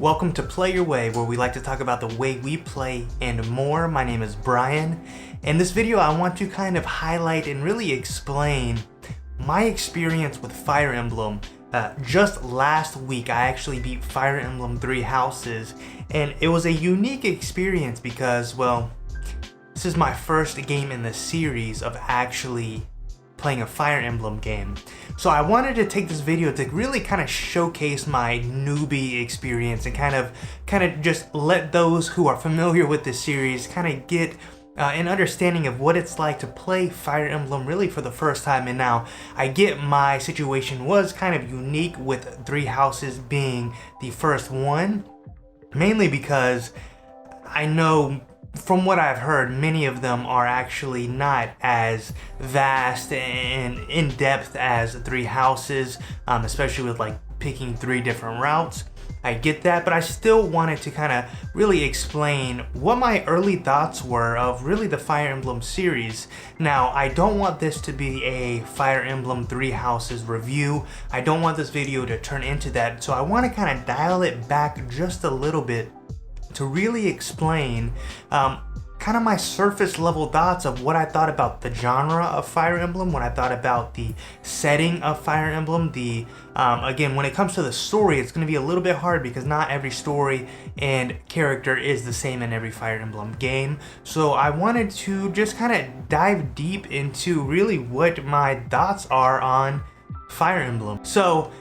Welcome to Play Your Way, where we like to talk about the way we play and more. My name is Brian. In this video, I want to kind of highlight and really explain my experience with Fire Emblem. Just last week, I actually beat Fire Emblem 3 Houses, and it was a unique experience because, well, this is my first game in the series of actually playing a Fire Emblem game. So I wanted to take this video to really kind of showcase my newbie experience and kind of just let those who are familiar with this series kind of get an understanding of what it's like to play Fire Emblem really for the first time. And now I get my situation was kind of unique with 3 Houses being the first one, mainly because I know from what I've heard, many of them are actually not as vast and in-depth as 3 Houses, especially with like picking 3 different routes. I get that, but I still wanted to kind of really explain what my early thoughts were of really the Fire Emblem series. Now, I don't want this to be a Fire Emblem 3 Houses review. I don't want this video to turn into that, so I want to kind of dial it back just a little bit to really explain kind of my surface level thoughts of what I thought about the genre of Fire Emblem, what I thought about the setting of Fire Emblem. Again, when it comes to the story, it's going to be a little bit hard because not every story and character is the same in every Fire Emblem game. So I wanted to just kind of dive deep into really what my thoughts are on Fire Emblem. So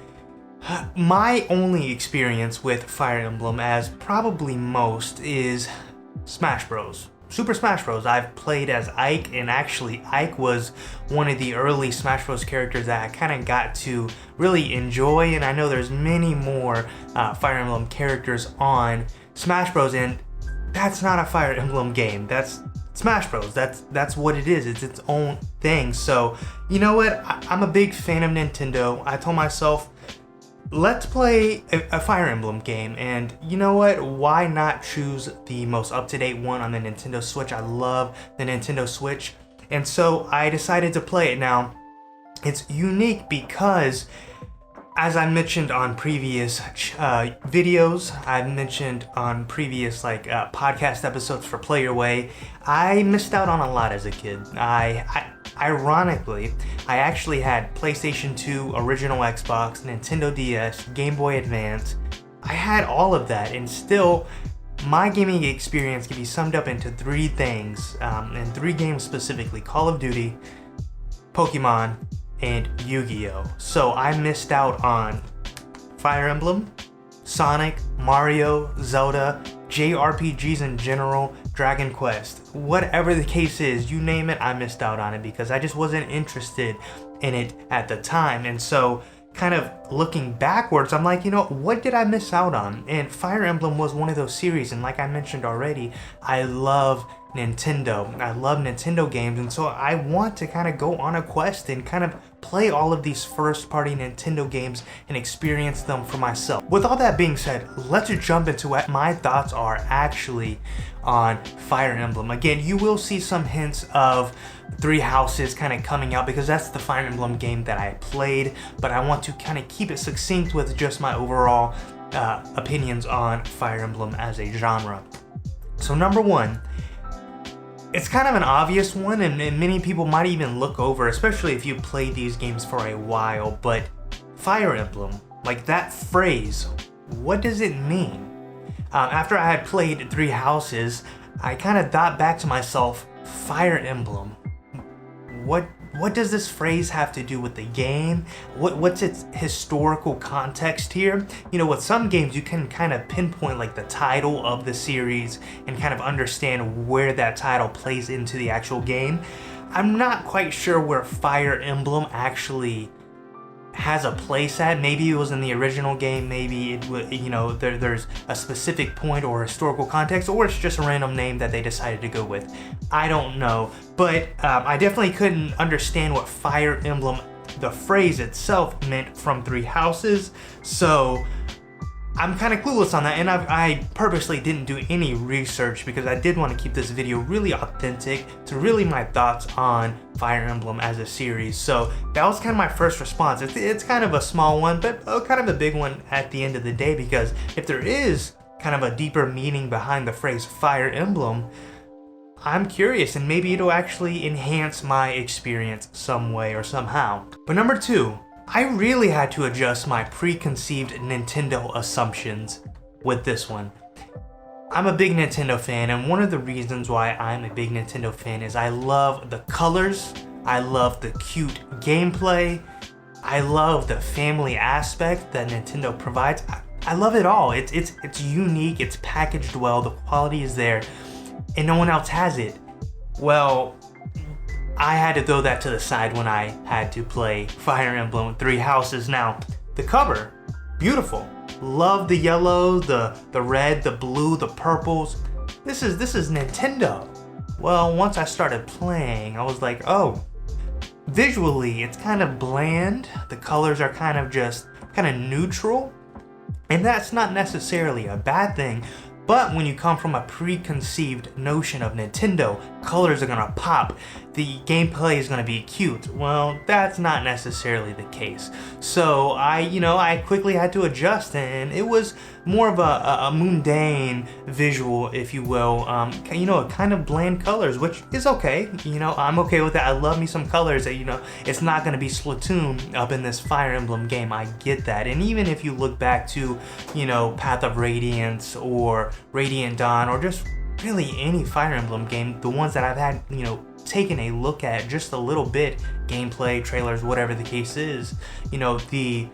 my only experience with Fire Emblem, as probably most, is Smash Bros. Super Smash Bros. I've played as Ike, and actually Ike was one of the early Smash Bros. Characters that I kind of got to really enjoy, and I know there's many more Fire Emblem characters on Smash Bros. And that's not a Fire Emblem game. That's Smash Bros. That's what it is. It's its own thing. So, you know what? I'm a big fan of Nintendo. I told myself, let's play a Fire Emblem game, and you know what? Why not choose the most up-to-date one on the Nintendo Switch? I love the Nintendo Switch, and so I decided to play it. Now, it's unique because, as I mentioned on previous videos, I've mentioned on previous podcast episodes for Play Your Way, I missed out on a lot as a kid. Ironically, I actually had PlayStation 2, original Xbox, Nintendo DS, Game Boy Advance. I had all of that, and still, my gaming experience can be summed up into 3 things, and 3 games specifically: Call of Duty, Pokemon, and Yu-Gi-Oh! So I missed out on Fire Emblem, Sonic, Mario, Zelda, JRPGs in general, Dragon Quest. Whatever the case is, you name it, I missed out on it because I just wasn't interested in it at the time. And so, kind of looking backwards, I'm like, you know, what did I miss out on? And Fire Emblem was one of those series, and like I mentioned already, I love Nintendo. I love Nintendo games, and so I want to kind of go on a quest and kind of play all of these first-party Nintendo games and experience them for myself. With all that being said, let's jump into what my thoughts are actually on Fire Emblem. Again, you will see some hints of 3 Houses kind of coming out because that's the Fire Emblem game that I played, but I want to kind of keep it succinct with just my overall opinions on Fire Emblem as a genre. So number 1, it's kind of an obvious one, and many people might even look over, especially if you play these games for a while, but Fire Emblem, like that phrase, what does it mean? After I had played 3 Houses, I kind of thought back to myself, Fire Emblem, what does this phrase have to do with the game? What's its historical context here? You know, with some games you can kind of pinpoint like the title of the series and kind of understand where that title plays into the actual game. I'm not quite sure where Fire Emblem actually has a place at. Maybe it was in the original game, maybe it would, you know, there's a specific point or historical context, or it's just a random name that they decided to go with. I don't know, but I definitely couldn't understand what Fire Emblem, the phrase itself, meant from 3 Houses. So I'm kind of clueless on that, and I purposely didn't do any research because I did want to keep this video really authentic to really my thoughts on Fire Emblem as a series. So that was kind of my first response. It's kind of a small one, but kind of a big one at the end of the day, because if there is kind of a deeper meaning behind the phrase Fire Emblem, I'm curious, and maybe it'll actually enhance my experience some way or somehow. But number two, I really had to adjust my preconceived Nintendo assumptions with this one. I'm a big Nintendo fan, and one of the reasons why I'm a big Nintendo fan is I love the colors, I love the cute gameplay, I love the family aspect that Nintendo provides. I love it all. It's unique, it's packaged well, the quality is there, and no one else has it. Well, I had to throw that to the side when I had to play Fire Emblem Three Houses. Now, the cover, beautiful. Love the yellow, the red, the blue, the purples. This is Nintendo. Well, once I started playing, I was like, oh, visually it's kind of bland. The colors are kind of neutral. And that's not necessarily a bad thing. But when you come from a preconceived notion of Nintendo, colors are gonna pop, the gameplay is gonna be cute. Well, that's not necessarily the case. So I quickly had to adjust, and it was more of a mundane visual, if you will. Kind of bland colors, which is okay. I'm okay with that. I love me some colors that, it's not gonna be Splatoon up in this Fire Emblem game. I get that. And even if you look back to, Path of Radiance or Radiant Dawn, or just really any Fire Emblem game, the ones that I've had, taken a look at just a little bit, gameplay, trailers, whatever the case is, the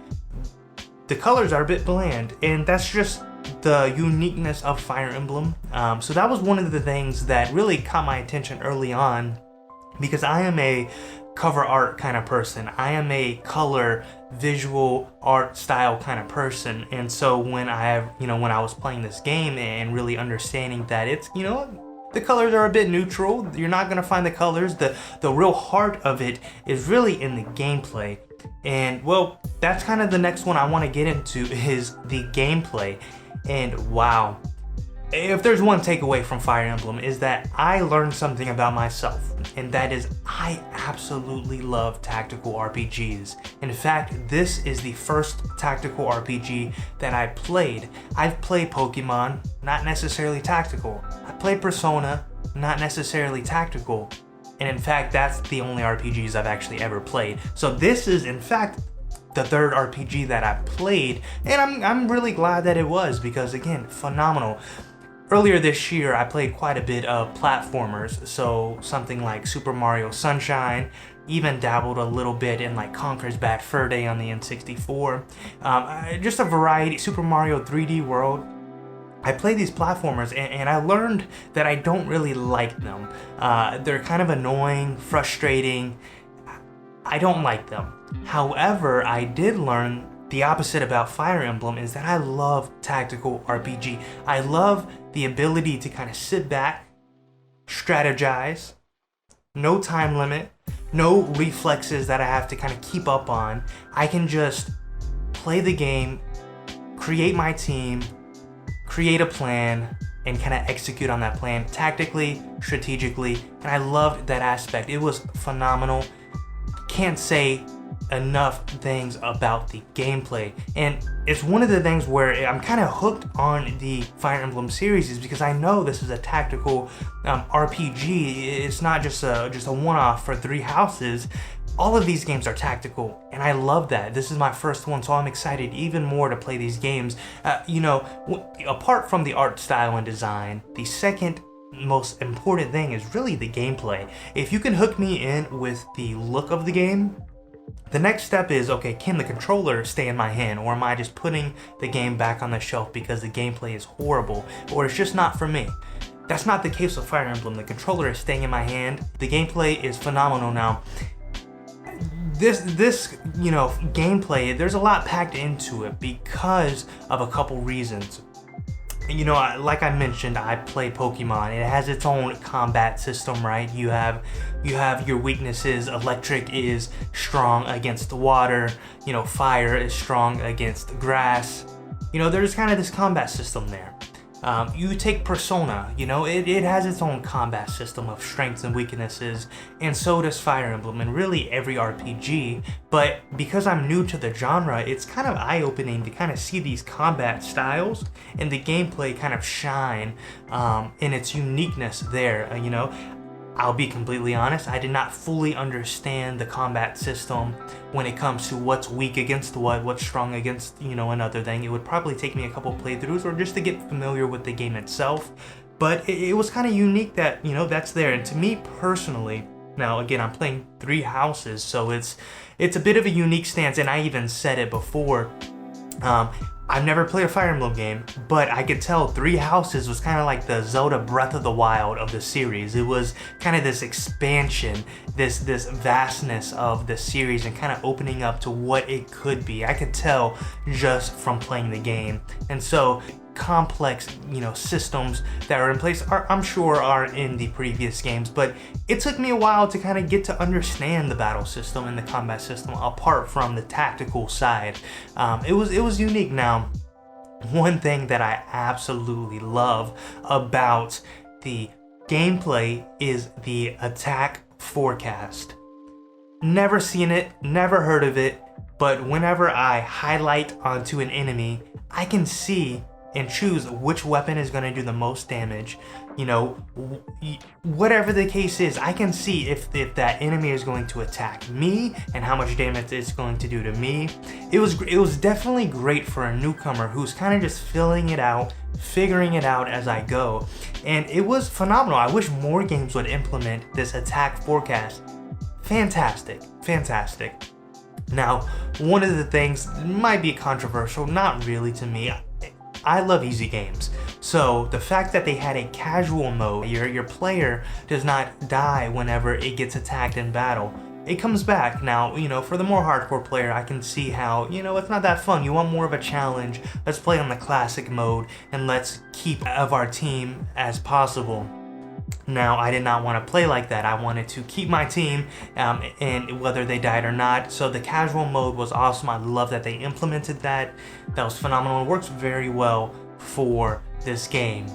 colors are a bit bland, and that's just the uniqueness of Fire Emblem. So that was one of the things that really caught my attention early on, because I am a cover art kind of person. I am a color visual art style kind of person, and so when I was playing this game and really understanding that it's, the colors are a bit neutral, you're not gonna find the colors, the real heart of it is really in the gameplay. And well, that's kind of the next one I want to get into, is the gameplay. And wow, if there's one takeaway from Fire Emblem, is that I learned something about myself, and that is I absolutely love tactical RPGs. In fact, this is the first tactical RPG that I played. I've played Pokemon, not necessarily tactical. I played Persona, not necessarily tactical. And in fact, that's the only RPGs I've actually ever played. So this is, in fact, the third RPG that I played, and I'm really glad that it was, because again, phenomenal. Earlier this year, I played quite a bit of platformers, so something like Super Mario Sunshine, even dabbled a little bit in like Conker's Bad Fur Day on the N64. Just a variety, Super Mario 3D World. I played these platformers, and I learned that I don't really like them. They're kind of annoying, frustrating. I don't like them. However, I did learn the opposite about Fire Emblem, is that I love tactical RPG. I love the ability to kind of sit back, strategize, no time limit, no reflexes that I have to kind of keep up on. I can just play the game, create my team, create a plan, and kind of execute on that plan tactically, strategically, and I loved that aspect. It was phenomenal. Can't say enough things about the gameplay, and it's one of the things where I'm kind of hooked on the Fire Emblem series, is because I know this is a tactical RPG. It's not just a one-off for Three Houses. All of these games are tactical, and I love that. This is my first one, so I'm excited even more to play these games. Apart from the art style and design, the second most important thing is really the gameplay. If you can hook me in with the look of the game, the next step is, okay, can the controller stay in my hand, or am I just putting the game back on the shelf because the gameplay is horrible, or it's just not for me? That's not the case with Fire Emblem. The controller is staying in my hand. The gameplay is phenomenal now. This gameplay, there's a lot packed into it because of a couple reasons. Like I mentioned, I play Pokemon. It has its own combat system, right? You have your weaknesses. Electric is strong against the water. Fire is strong against grass. there's kind of this combat system there. You take Persona, it has its own combat system of strengths and weaknesses, and so does Fire Emblem, and really every RPG. But because I'm new to the genre, it's kind of eye-opening to kind of see these combat styles and the gameplay kind of shine in its uniqueness there. I'll be completely honest, I did not fully understand the combat system when it comes to what's weak against what's strong against, another thing. It would probably take me a couple playthroughs or just to get familiar with the game itself. But it was kind of unique that, that's there. And to me personally, now again, I'm playing 3 houses, so it's a bit of a unique stance, and I even said it before. I've never played a Fire Emblem game, but I could tell 3 Houses was kind of like the Zelda Breath of the Wild of the series. It was kind of this expansion, this vastness of the series, and kind of opening up to what it could be. I could tell just from playing the game. And so complex, systems that are in place I'm sure are in the previous games, but it took me a while to kind of get to understand the battle system and the combat system apart from the tactical side. It was unique. Now, one thing that I absolutely love about the gameplay is the attack forecast. Never seen it, never heard of it, but whenever I highlight onto an enemy, I can see and choose which weapon is going to do the most damage. Whatever the case is, I can see if that enemy is going to attack me and how much damage it's going to do to me. It was definitely great for a newcomer who's kind of just filling it out, figuring it out as I go, and it was phenomenal. I wish more games would implement this attack forecast. Fantastic. Now, one of the things might be controversial, not really to me. I love easy games, so the fact that they had a casual mode, your player does not die whenever it gets attacked in battle. It comes back. Now, for the more hardcore player, I can see how, it's not that fun. You want more of a challenge. Let's play on the classic mode, and let's keep of our team as possible. Now, I did not want to play like that. I wanted to keep my team, and whether they died or not. So the casual mode was awesome. I love that they implemented that. That was phenomenal. It works very well for this game.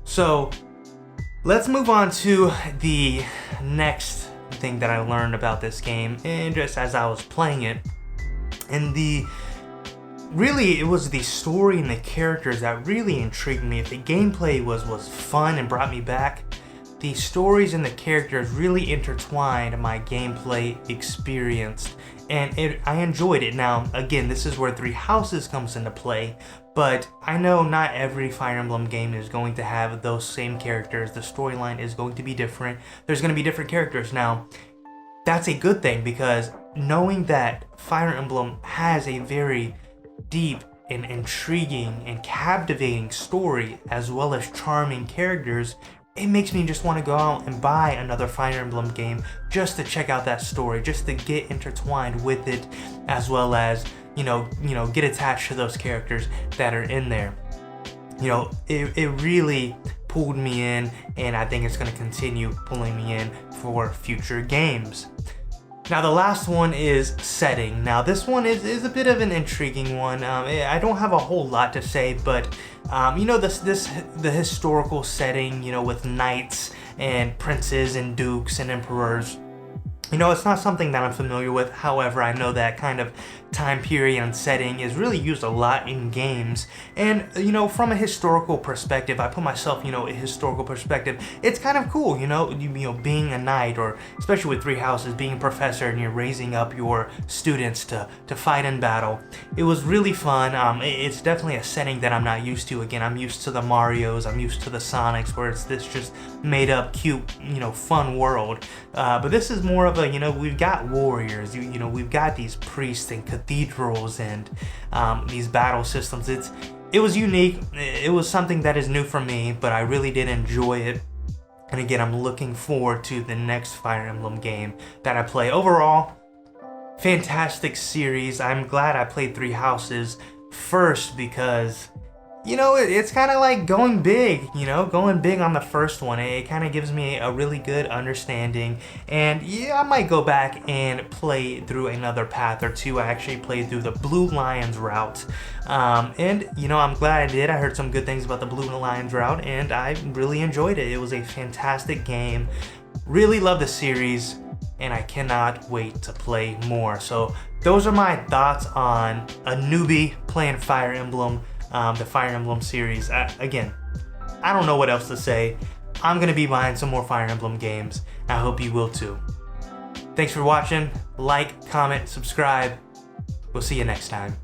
So let's move on to the next thing that I learned about this game, and just as I was playing it, and really, it was the story and the characters that really intrigued me. If the gameplay was fun and brought me back, the stories and the characters really intertwined my gameplay experience, and I enjoyed it. Now, again, this is where 3 Houses comes into play, but I know not every Fire Emblem game is going to have those same characters. The storyline is going to be different. There's going to be different characters. Now, that's a good thing, because knowing that Fire Emblem has a very deep and intriguing and captivating story, as well as charming characters, it makes me just want to go out and buy another Fire Emblem game just to check out that story, just to get intertwined with it, as well as, get attached to those characters that are in there. It really pulled me in, and I think it's going to continue pulling me in for future games. Now, the last one is setting. Now, this one is a bit of an intriguing one. I don't have a whole lot to say, but the historical setting, with knights and princes and dukes and emperors. It's not something that I'm familiar with. However, I know that kind of time period and setting is really used a lot in games. And, from a historical perspective, I put myself, a historical perspective, it's kind of cool, being a knight, or especially with 3 Houses, being a professor, and you're raising up your students to fight in battle. It was really fun. It's definitely a setting that I'm not used to. Again, I'm used to the Marios, I'm used to the Sonics, where it's this just made up, cute, fun world. But this is more of a, we've got warriors, we've got these priests and cathedrals and these battle systems. It was unique. It was something that is new for me, but I really did enjoy it. And again, I'm looking forward to the next Fire Emblem game that I play. Overall, fantastic series. I'm glad I played 3 Houses first, because you know, it's kind of like going big, you know, going big on the first one. It kind of gives me a really good understanding. And yeah, I might go back and play through another path or two. I actually played through the Blue Lions route. And, you know, I'm glad I did. I heard some good things about the Blue Lions route, and I really enjoyed it. It was a fantastic game. Really love the series, and I cannot wait to play more. So those are my thoughts on a newbie playing Fire Emblem. The Fire Emblem series. Again, I don't know what else to say. I'm gonna be buying some more Fire Emblem games. I hope you will too. Thanks for watching. Like, comment, subscribe. We'll see you next time.